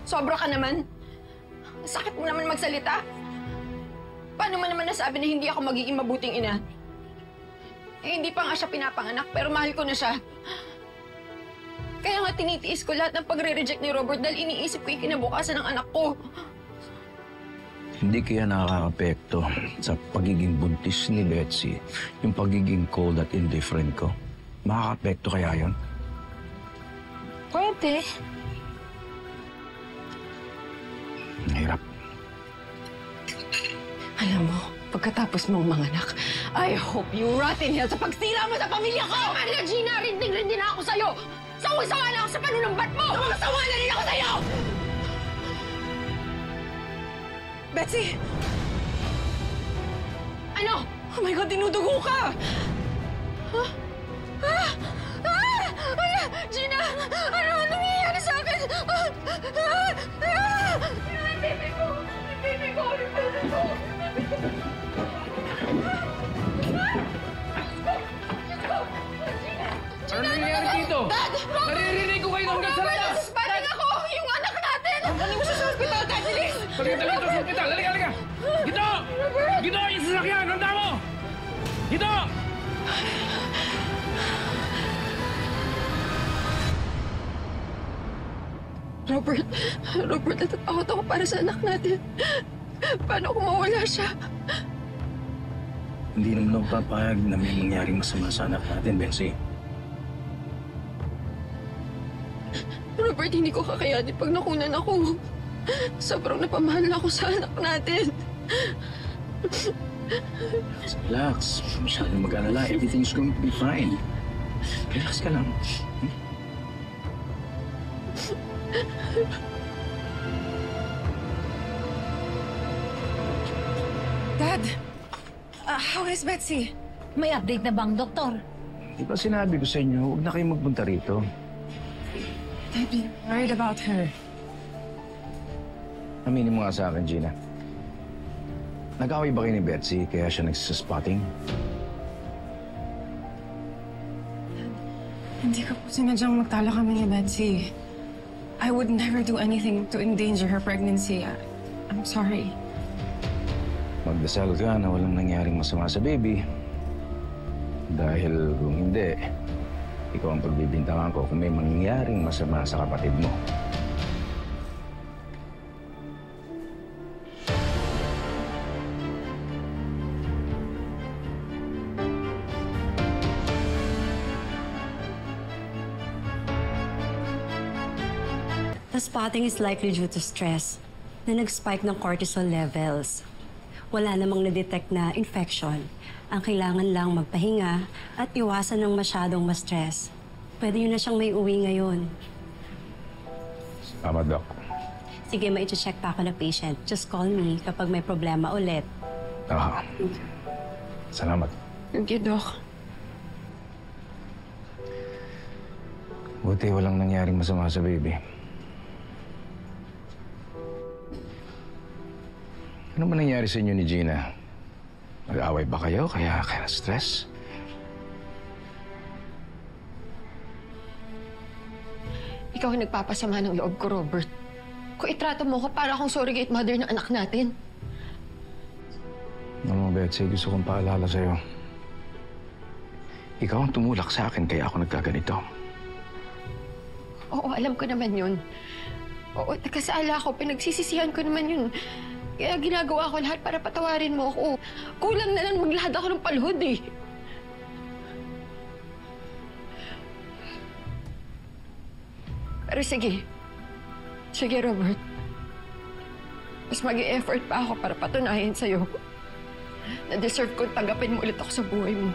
Sobra ka naman. Sakit mo naman magsalita. Paano mo naman nasabi na hindi ako magiging mabuting ina? Eh, hindi pa nga siya pinapanganak, pero mahal ko na siya. Kaya nga tinitiis ko lahat ng pagre-reject ni Robert dahil iniisip ko yung kinabukasan ng anak ko. Hindi kaya nakaka-apekto sa pagiging buntis ni Betsy, yung pagiging cold at indifferent ko. Makaka-apekto kaya yun? Pwede. Mahirap. Alam mo, pagkatapos mong manganak, I hope you rot in hell sa pagsira mo sa pamilya ko! Tama na, Gina! Rindig-rindig na ako sa'yo! Sawang-sawa na ako sa panunumbat mo! Sawang-sawa na rin ako sa'yo! Betsy! Ano? Oh my God, dinudugo ka! Huh? Gina! Ano nangyayari sa akin? Ang baby ko! Ang baby ko! Ang baby ko! Ano nangyayari dito? Dad! Naririnig ko kayo hanggang sa labas! Suspending ako! Yung anak natin! Ano mo siya sa hospital, Dad? Bilis! Pagkita dito sa hospital! Halika, halika! Dito! Dito! Yung sasakyan! Handa mo! Dito! Robert, natatakot ako para sa anak natin. Paano kung mawala siya? Hindi naman ako papayag na may mangyaring masama sa anak natin, Betsy. Robert, hindi ko kakayanin pag nakunan ako. Sobrang napamahal ako sa anak natin. Relax. Masyadong mag-alala. Everything's going to be fine. Relax ka lang. Dad, how is Betsy? May update na bang, Doktor? Di ba sinabi ko sa inyo, huwag na kayong magpunta rito. I've been worried about her. Aminin mo nga sa akin, Gina. Nag-away ba kayo ni Betsy kaya siya nagsispotting? Hindi ko po sinadyang magtalo kami ni Betsy. I would never do anything to endanger her pregnancy. I'm sorry. Magdasal ka na walang nangyaring masama sa baby. Dahil kung hindi, ikaw ang pagbibintangan ko kung may mangyaring masama sa kapatid mo. The spotting is likely due to stress na nag-spike ng cortisol levels. Wala namang na-detect na infection. Ang kailangan lang magpahinga at iwasan ng masyadong ma-stress. Pwede yun na siyang may uwi ngayon. Tama, Doc. Sige, ma-check pa ako na patient. Just call me kapag may problema ulit. Salamat. Thank you, Doc. Buti walang nangyaring masama sa baby. Ano ba nangyari sa inyo ni Gina? Nag-away ba kayo kaya stress? Ikaw ang nagpapasama ng loob ko, Robert. Kung itrato mo ko para akong surrogate mother ng anak natin. Alam mo, Betsy, gusto kong paalala sa'yo. Ikaw ang tumulak sa akin kaya ako nagkaganito. Oo, alam ko naman yun. Oo, nagkasala ako. Pinagsisisihan ko naman yun. Kaya ginagawa ko lahat para patawarin mo ako. Kulang na lang maglahad ako ng palhod eh. Pero sige. Sige, Robert. Mas mag-e-effort pa ako para patunayan sa'yo na deserve ko tanggapin mo ulit ako sa buhay mo.